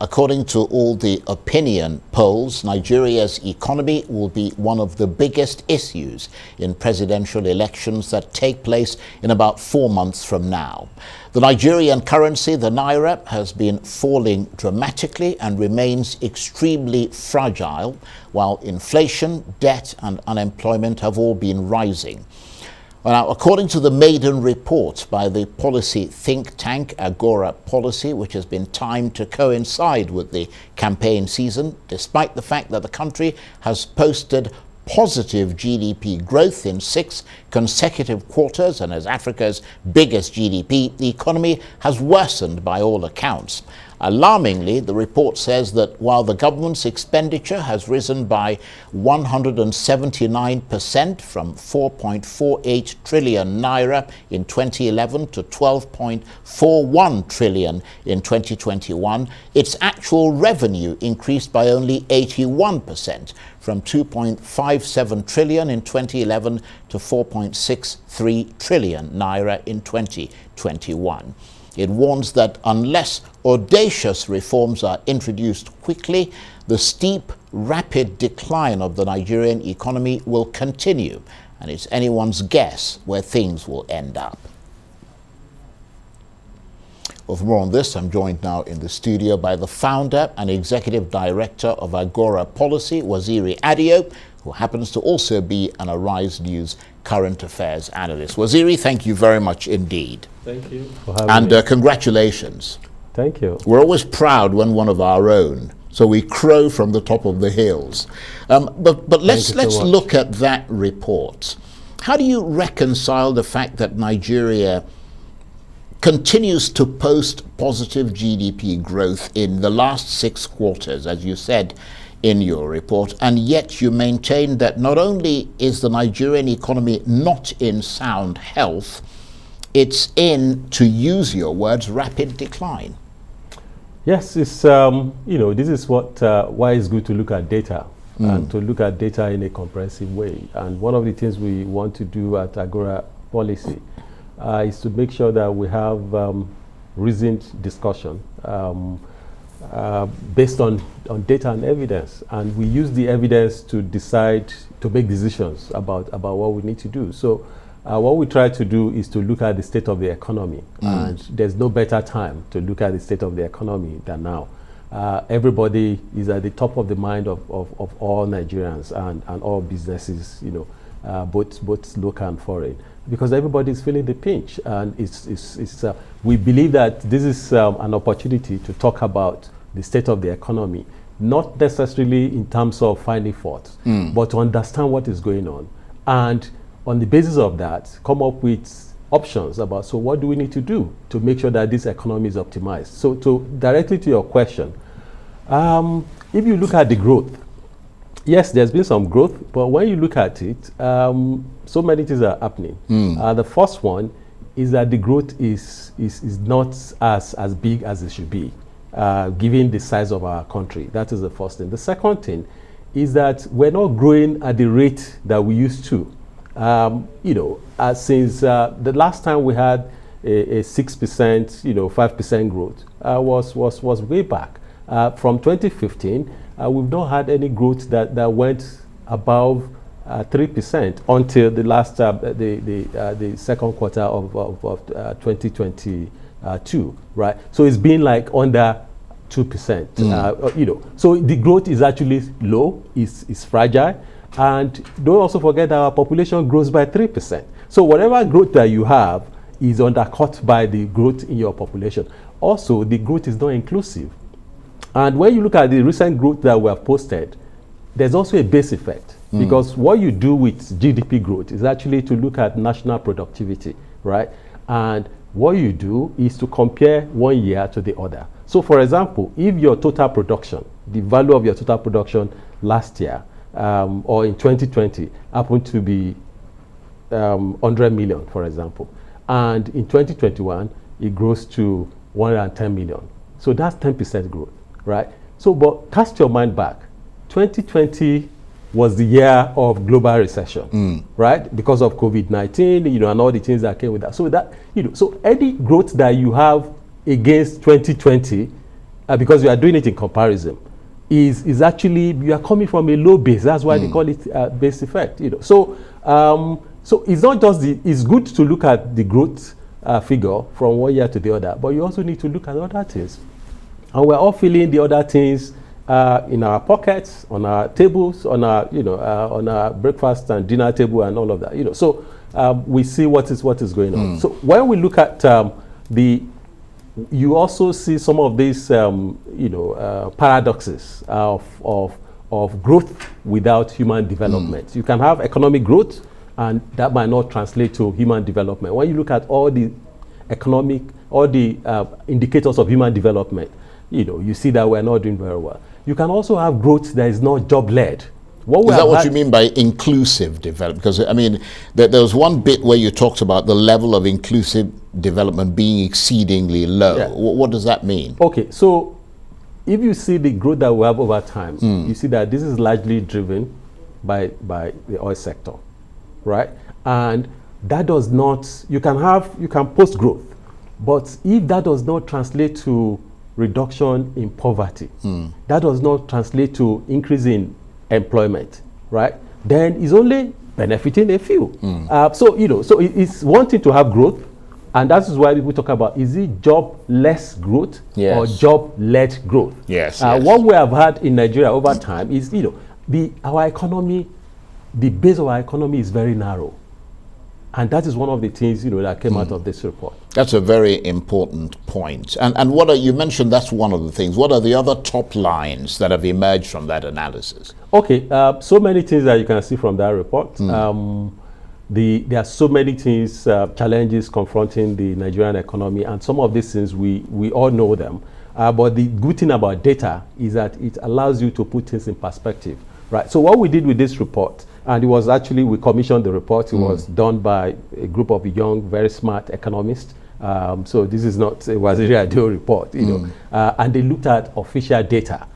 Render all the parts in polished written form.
according to all the opinion polls, Nigeria's economy will be one of the biggest issues in presidential elections that take place in about 4 months from now. The Nigerian currency, the naira, has been falling dramatically and remains extremely fragile, while inflation, debt and unemployment have all been rising. Now, according to the maiden report by the policy think tank Agora Policy, which has been timed to coincide with the campaign season, despite the fact that the country has posted positive GDP growth in 6 consecutive quarters and as Africa's biggest GDP, the economy has worsened by all accounts. Alarmingly, the report says that while the government's expenditure has risen by 179% from 4.48 trillion naira in 2011 to 12.41 trillion in 2021, its actual revenue increased by only 81%, from 2.57 trillion in 2011 to 4.63 trillion naira in 2021. It warns that unless audacious reforms are introduced quickly, the steep, rapid decline of the Nigerian economy will continue, and it's anyone's guess where things will end up. Well, for more on this, I'm joined now in the studio by the founder and executive director of Agora Policy, Waziri Adio, who happens to also be an Arise News current affairs analyst. Waziri, thank you very much indeed. Thank you for having me. And congratulations. Thank you. We're always proud when one of our own, so we crow from the top of the hills. But let's look at that report. How do you reconcile the fact that Nigeria continues to post positive GDP growth in the last 6 quarters, as you said in your report, and yet you maintain that not only is the Nigerian economy not in sound health, it's in, to use your words, rapid decline? Yes, it's this is why it's good to look at data and to look at data in a comprehensive way. And one of the things we want to do at Agora Policy is to make sure that we have reasoned discussion based on data and evidence, and we use the evidence to decide, to make decisions about what we need to do. So what we try to do is to look at the state of the economy, and there's no better time to look at the state of the economy than now. Everybody is at the top of the mind of all Nigerians and all businesses, both local and foreign, because everybody is feeling the pinch, and we believe that this is an opportunity to talk about the state of the economy, not necessarily in terms of finding faults, but to understand what is going on, and on the basis of that, come up with options about, so what do we need to do to make sure that this economy is optimized? So directly to your question, if you look at the growth, yes, there's been some growth, but when you look at it, so many things are happening. The first one is that the growth is not as big as it should be, given the size of our country. That is the first thing. The second thing is that we're not growing at the rate that we used to. Since the last time we had a 6%, 5% growth was way back. From 2015, we've not had any growth that went above 3% until the last the second quarter of 2022, right? So it's been like under 2%. So the growth is actually low, is fragile, and don't also forget that our population grows by 3%. So whatever growth that you have is undercut by the growth in your population. Also, the growth is not inclusive. And when you look at the recent growth that we have posted, there's also a base effect, because what you do with GDP growth is actually to look at national productivity, right? And what you do is to compare one year to the other. So for example, if your total production, the value of your total production last year or in 2020 happened to be 100 million, for example, and in 2021 it grows to 110 million. So that's 10% growth. Right. So, but cast your mind back. 2020 was the year of global recession, right? Because of COVID-19, and all the things that came with that. So that, so any growth that you have against 2020 because you are doing it in comparison, is actually you are coming from a low base. That's why they call it base effect. So so it's not just it's good to look at the growth figure from one year to the other, but you also need to look at other things, and we're all feeling the other things in our pockets, on our tables, on our on our breakfast and dinner table, and all of that. So we see what is going on. So when we look at you also see some of these paradoxes of growth without human development. You can have economic growth, and that might not translate to human development. When you look at all the indicators of human development, you see that we're not doing very well. You can also have growth that is not job-led. Is that what you mean by inclusive development? Because, I mean, there was one bit where you talked about the level of inclusive development being exceedingly low. Yeah. What does that mean? Okay, so if you see the growth that we have over time, you see that this is largely driven by the oil sector, right? And that does not, you can post growth, but if that does not translate to reduction in poverty, that does not translate to increase in employment, right? Then it's only benefiting a few. So it's wanting to have growth, and that is why people talk about, is it jobless growth or job-led growth? Yes, What we have had in Nigeria over time is, our economy, the base of our economy is very narrow. And that is one of the things, that came out of this report. That's a very important point. And you mentioned that's one of the things. What are the other top lines that have emerged from that analysis? Okay, so many things that you can see from that report. There are so many things, challenges confronting the Nigerian economy, and some of these things we all know them. But the good thing about data is that it allows you to put things in perspective, right? So what we did with this report, and it was actually, we commissioned the report. It was done by a group of young, very smart economists. So this is not a Waziri Adio report, and they looked at official data.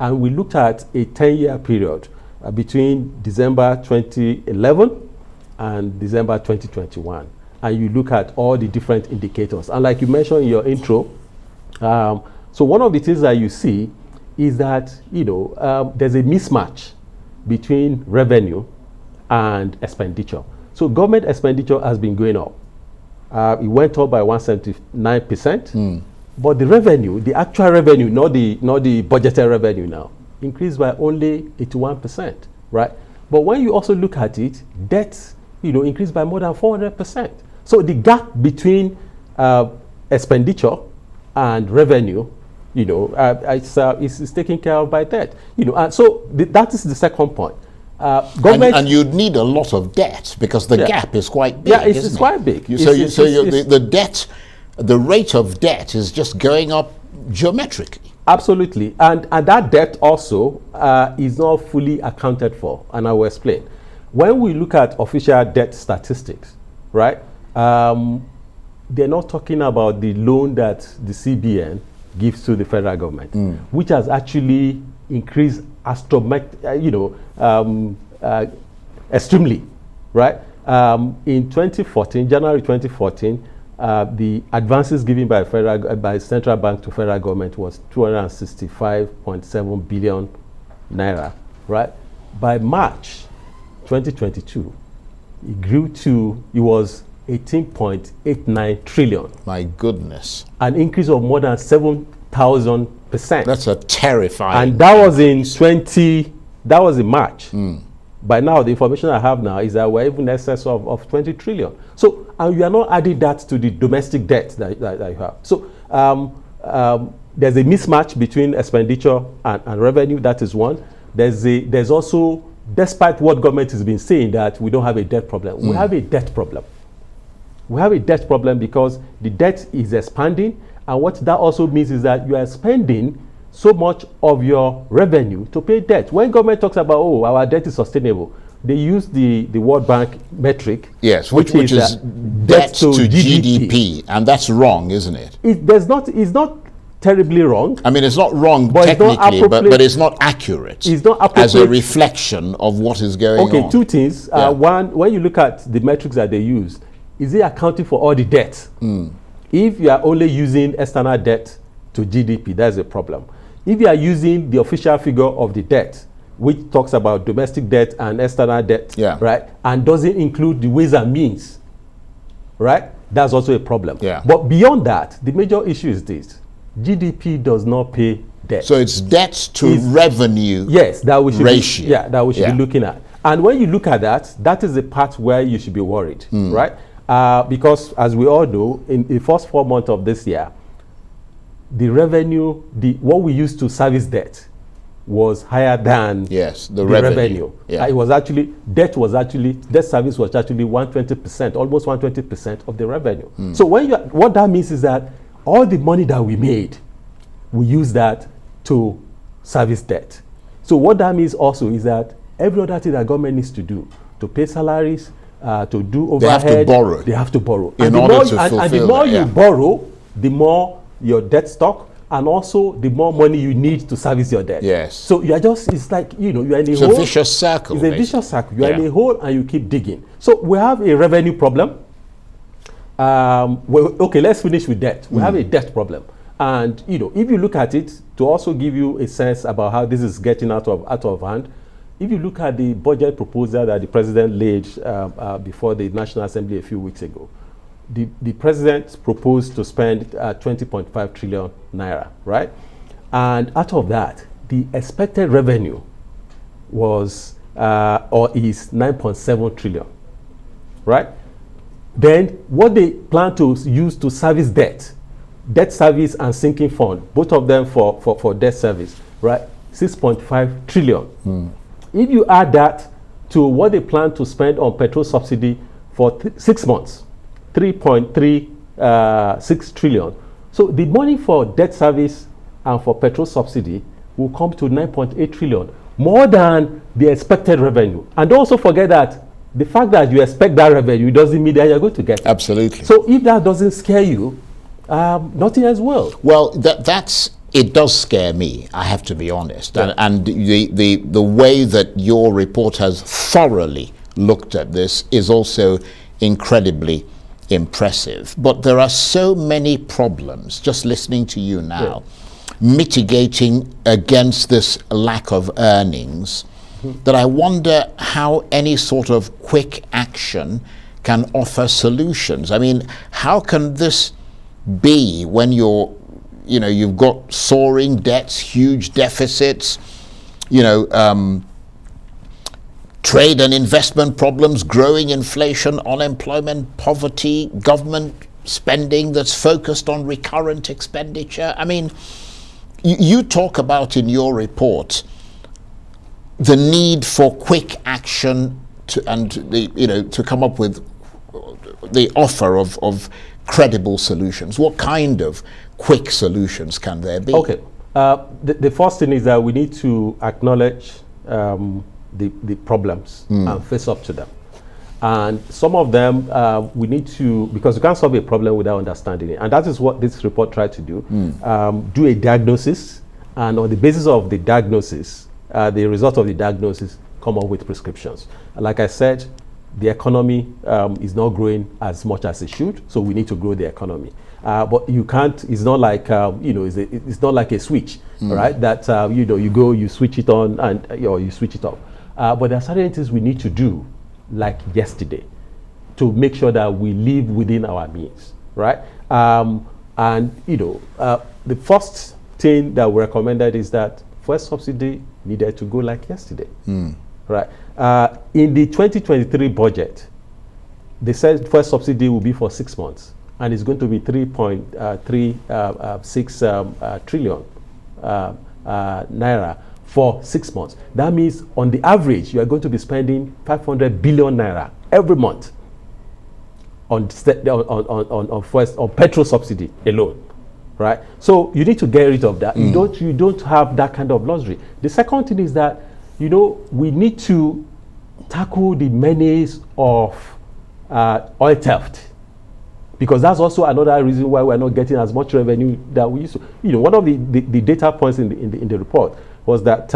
And we looked at a 10-year period between December 2011 and December 2021. And you look at all the different indicators. And like you mentioned in your intro, so one of the things that you see is that, there's a mismatch between revenue and expenditure. So government expenditure has been going up. It went up by 179%, but the revenue, the actual revenue, not the budgeted revenue now, increased by only 81%, right? But when you also look at it, debt, increased by more than 400%. So the gap between expenditure and revenue, it's taken care of by debt. And so that is the second point. And you'd need a lot of debt because the gap is quite big. Yeah, it's quite big. The debt, the rate of debt is just going up geometrically. Absolutely, and that debt also is not fully accounted for, and I will explain. When we look at official debt statistics, right, they're not talking about the loan that the CBN gives to the federal government, which has actually increased extremely, right? In 2014, January 2014, the advances given by central bank to federal government was 265.7 billion naira, right? By March 2022, it was 18.89 trillion. My goodness. An increase of more than 7,000%. That's a terrifying. And that was in March. By now, the information I have now is that we're even in excess of 20 trillion. So, and you are not adding that to the domestic debt that you have. So, there's a mismatch between expenditure and revenue. That is one. There's also, despite what government has been saying, that we don't have a debt problem. We have a debt problem. We have a debt problem because the debt is expanding, and what that also means is that you are spending so much of your revenue to pay debt. When government talks about, our debt is sustainable, they use the World Bank metric. Yes, which is debt to GDP, and that's wrong, isn't it? It's not terribly wrong. I mean, it's not wrong but technically, but it's not accurate. It's not appropriate as a reflection of what is going on. Okay, two things. One, when you look at the metrics that they use, is it accounting for all the debt? If you are only using external debt to to GDP, that's a problem. If you are using the official figure of the debt, which talks about domestic debt and external debt, right, and doesn't include the ways and means, right, that's also a problem. But beyond that, the major issue is this: GDP does not pay debt. So it's debt to revenue that we should ratio. That we should be looking at. And when you look at that, that is the part where you should be worried, right? Because as we all know, in the first 4 months of this year, the revenue, what we used to service debt was higher than the revenue. It was actually, debt service was actually 120%, almost 120% of the revenue. So what that means is that all the money that we made, we use that to service debt. So what that means also is that every other thing that government needs to do, to pay salaries, to do overhead, they have to borrow. In order to fulfill and the more you borrow, the more your debt stock, and also the more money you need to service your debt. So you are just, it's like, you're in a hole. It's a vicious circle. It's a vicious circle. You are in a hole and you keep digging. So we have a revenue problem. Okay, let's finish with debt. We have a debt problem. And, if you look at it, to also give you a sense about how this is getting out of hand, if you look at the budget proposal that the president laid before the National Assembly a few weeks ago, the president proposed to spend 20.5 trillion naira, right? And out of that, the expected revenue was or is 9.7 trillion, right? Then what they plan to use to service debt service and sinking fund, both of them for debt service, right? 6.5 trillion. If you add that to what they plan to spend on petrol subsidy for 6 months, 3.36 trillion. So the money for debt service and for petrol subsidy will come to 9.8 trillion, more than the expected revenue. And don't also forget that the fact that you expect that revenue doesn't mean that you're going to get it. Absolutely. So if that doesn't scare you, nothing else will. Well, it does scare me, I have to be honest. And the way that your report has thoroughly looked at this is also incredibly impressive. But there are so many problems, just listening to you now, mitigating against this lack of earnings, that I wonder how any sort of quick action can offer solutions. I mean, how can this be when you've got soaring debts, huge deficits, trade and investment problems, growing inflation, unemployment, poverty, government spending that's focused on recurrent expenditure? I mean, you talk about in your report the need for quick action to come up with the offer of credible solutions. What kind of quick solutions can there be? Okay. The first thing is that we need to acknowledge the problems and face up to them. And some of them we need to, because you can't solve a problem without understanding it. And that is what this report tried to do. Do a diagnosis, and on the basis of the diagnosis, the result of the diagnosis, come up with prescriptions. Like I said, the economy is not growing as much as it should, so we need to grow the economy. But you can't, it's not like, it's not like a switch, right? That, you switch it on or you switch it off. But there are certain things we need to do, like yesterday, to make sure that we live within our means, right? The first thing that we recommended is that first subsidy needed to go like yesterday, right? In the 2023 budget, they said first subsidy will be for 6 months, and it's going to be 3.36 trillion naira for 6 months. That means on the average, you are going to be spending 500 billion naira every month on petrol subsidy alone, right? So you need to get rid of that. You don't have that kind of luxury. The second thing is that we need to tackle the menace of oil theft, because that's also another reason why we're not getting as much revenue that we used to. One of the data points in the report was that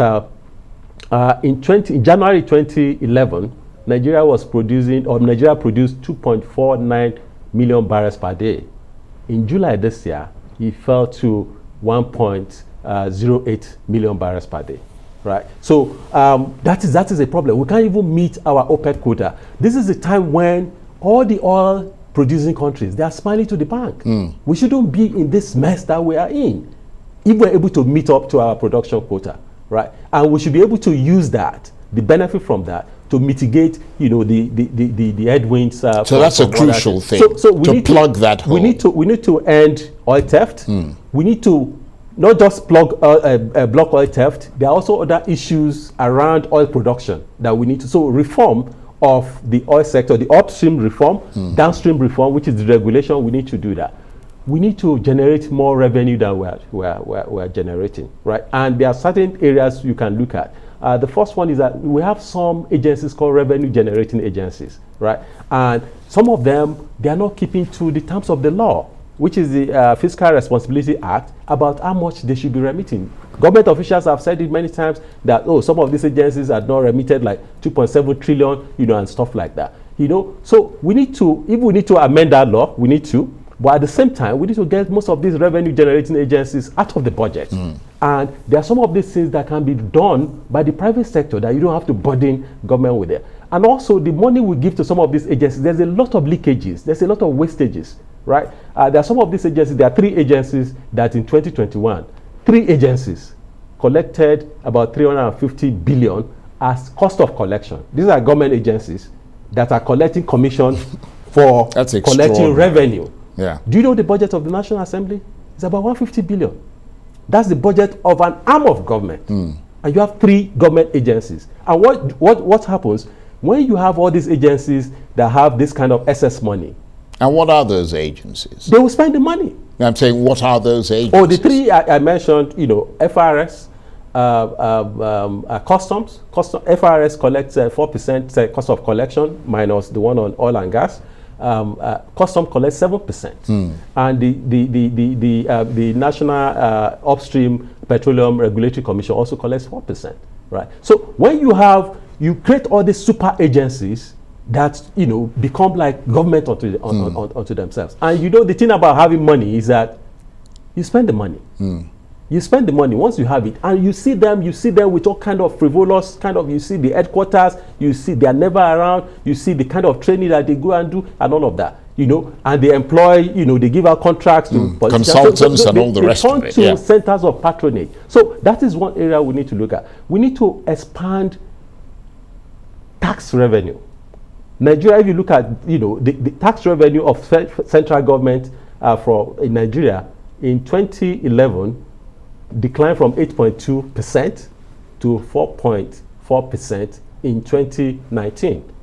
in January 2011, Nigeria produced 2.49 million barrels per day. In July this year, it fell to 1.08 million barrels per day. Right, so that is a problem. We can't even meet our OPEC quota. This is the time when all the oil-producing countries, they are smiling to the bank. We shouldn't be in this mess that we are in if we're able to meet up to our production quota, right? And we should be able to use that, the benefit from that, to mitigate, the headwinds. So that's a crucial thing. So we need to plug that hole. We need to end oil theft. We need to not just block oil theft. There are also other issues around oil production that we need to. So reform of the oil sector, the upstream reform, downstream reform, which is the regulation. We need to do that. We need to generate more revenue than we're generating, right? And there are certain areas you can look at. The first one is that we have some agencies called revenue generating agencies, right? And some of them, they are not keeping to the terms of the law, which is the Fiscal Responsibility Act, about how much they should be remitting. Government officials have said it many times that, some of these agencies are not remitted like 2.7 trillion, and stuff like that. So we need to, if we need to amend that law, we need to, but at the same time, we need to get most of these revenue generating agencies out of the budget. And there are some of these things that can be done by the private sector that you don't have to burden government with it. And also the money we give to some of these agencies, there's a lot of leakages, there's a lot of wastages, right? There are some of these agencies, there are 3 agencies that in 2021, 3 agencies collected about 350 billion as cost of collection. These are government agencies that are collecting commission for collecting revenue. Yeah. Do you know the budget of the National Assembly? It's about 150 billion. That's the budget of an arm of government. And you have 3 government agencies. And what happens when you have all these agencies that have this kind of excess money? And what are those agencies? They will spend the money. I'm saying, what are those agencies? Oh, the 3 I mentioned, FRS, customs. FRS collects 4% cost of collection minus the one on oil and gas. Custom collects 7%, and the National Upstream Petroleum Regulatory Commission also collects 4%. Right. So when you create all these super agencies that become like government onto themselves, and the thing about having money is that you spend the money. You spend the money once you have it, and you see them with all kind of frivolous you see the headquarters, you see they are never around, you see the kind of training that they go and do and all of that, and they employ, they give out contracts to consultants and all the rest of it. They turn to centers of patronage. So that is one area we need to look at. We need to expand tax revenue. Nigeria, if you look at, the tax revenue of central government in Nigeria in 2011 declined from 8.2% to 4.4% in 2019.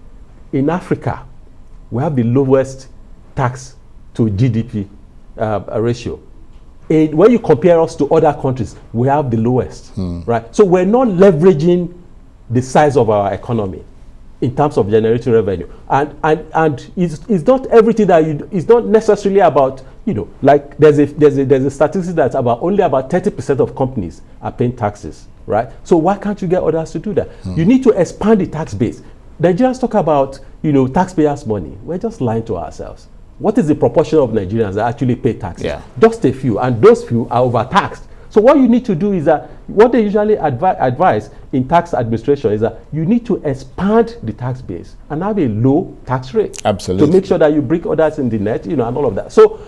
In Africa, we have the lowest tax to GDP ratio. And when you compare us to other countries, we have the lowest, right? So we're not leveraging the size of our economy in terms of generating revenue, and it's not everything that it's not necessarily about, like there's a statistic that's only about 30% of companies are paying taxes, right? So why can't you get others to do that? You need to expand the tax base. Nigerians talk about taxpayers' money. We're just lying to ourselves. What is the proportion of Nigerians that actually pay taxes? Just a few, and those few are overtaxed. So what you need to do is that what they usually advise in tax administration is that you need to expand the tax base and have a low tax rate. Absolutely. To make sure that you bring others in the net, and all of that. So,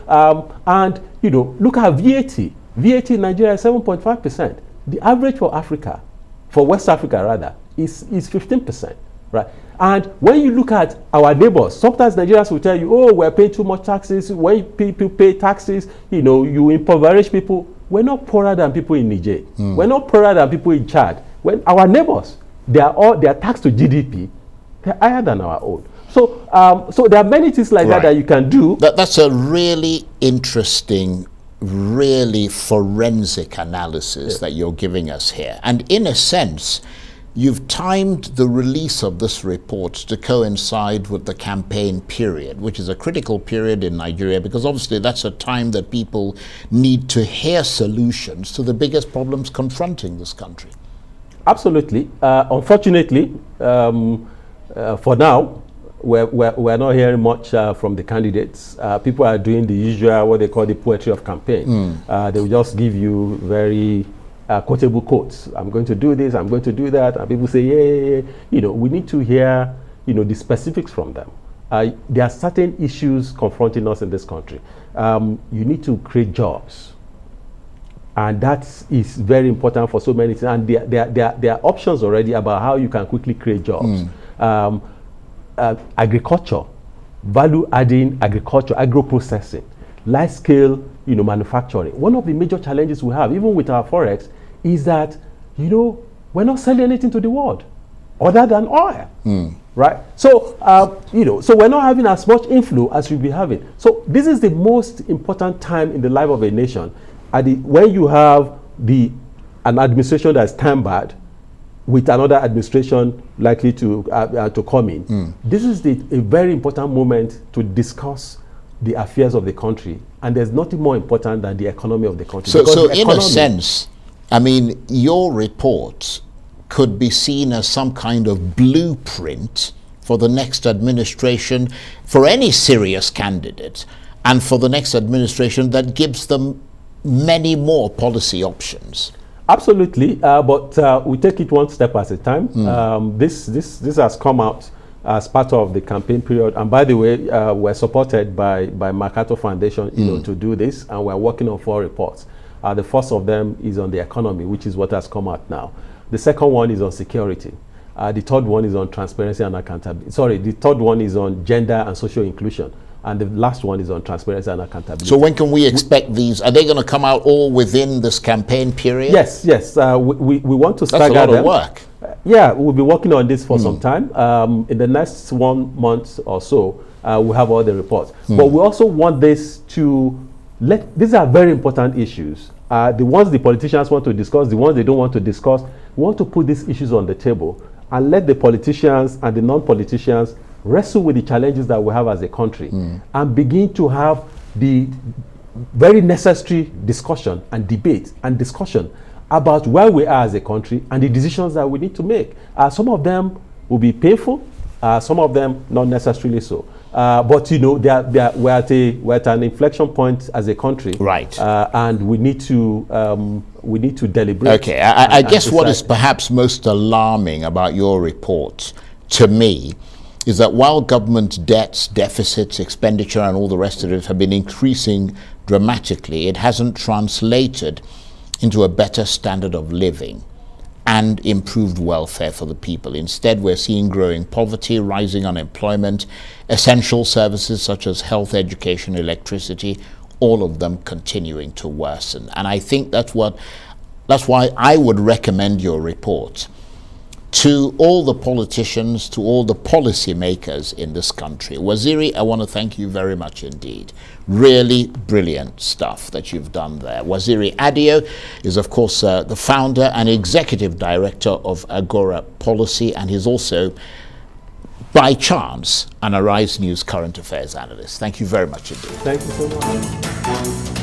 look at VAT. VAT in Nigeria is 7.5%. The average for Africa, for West Africa rather, is 15%, right? And when you look at our neighbors, sometimes Nigerians will tell you, we're paying too much taxes. When people pay taxes, you impoverish people. We're not poorer than people in Niger. We're not poorer than people in Chad. When our neighbors, their tax to GDP, they're higher than our own. So, so there are many things like that you can do. That's a really interesting, really forensic analysis that you're giving us here. And in a sense, you've timed the release of this report to coincide with the campaign period, which is a critical period in Nigeria, because obviously that's a time that people need to hear solutions to the biggest problems confronting this country. Absolutely. Unfortunately, for now, we're not hearing much from the candidates. People are doing the usual, what they call the poetry of campaign. They will just give you very quotable quotes. I'm going to do this, I'm going to do that. And people say, yeah. You know, we need to hear, you know, the specifics from them. There are certain issues confronting us in this country. You need to create jobs. And that is very important for so many things. And there are options already about how you can quickly create jobs. Agriculture, value-adding agriculture, agro-processing, large-scale, you know, manufacturing. One of the major challenges we have, even with our forex, is that, you know, we're not selling anything to the world other than oil. Right? So, you know, so we're not having as much inflow as we'll be having. So this is the most important time in the life of a nation. When you have an administration that's time-barred with another administration likely to come in, this is a very important moment to discuss the affairs of the country. And there's nothing more important than the economy of the country. So in a sense, I mean, your report could be seen as some kind of blueprint for the next administration, for any serious candidate, and for the next administration that gives them many more policy options. Absolutely, but we take it one step at a time. This has come out as part of the campaign period, and by the way, we're supported by MacArthur Foundation, you know, to do this, and we're working on 4 reports. The first of them is on the economy, which is what has come out now. The second one is on security. The third one is on transparency and accountability. Sorry, the third one is on gender and social inclusion. And the last one is on transparency and accountability. So when can we expect these? Are they going to come out all within this campaigin period? Yes. We want to stagger them. That's a lot of work. Yeah, we'll be working on this for some time. In the next 1 month or so, we'll have all the reports. But we also want this to these are very important issues. The ones the politicians want to discuss, the ones they don't want to discuss, we want to put these issues on the table and let the politicians and the non-politicians wrestle with the challenges that we have as a country and begin to have the very necessary discussion and debate and discussion about where we are as a country and the decisions that we need to make. Some of them will be painful, some of them not necessarily so. But you know, we're at an inflection point as a country, right? And we need to deliberate. Okay, I guess what is perhaps most alarming about your report, to me, is that while government debts, deficits, expenditure, and all the rest of it have been increasing dramatically, it hasn't translated into a better standard of living and improved welfare for the people. Instead, we're seeing growing poverty, rising unemployment, essential services such as health, education, electricity, all of them continuing to worsen. And I think that's why I would recommend your report to all the politicians, to all the policymakers in this country. Waziri, I want to thank you very much indeed. Really brilliant stuff that you've done there. Waziri Adio is, of course, the founder and executive director of Agora Policy, and he's also, by chance, an Arise News current affairs analyst. Thank you very much indeed. Thank you so much.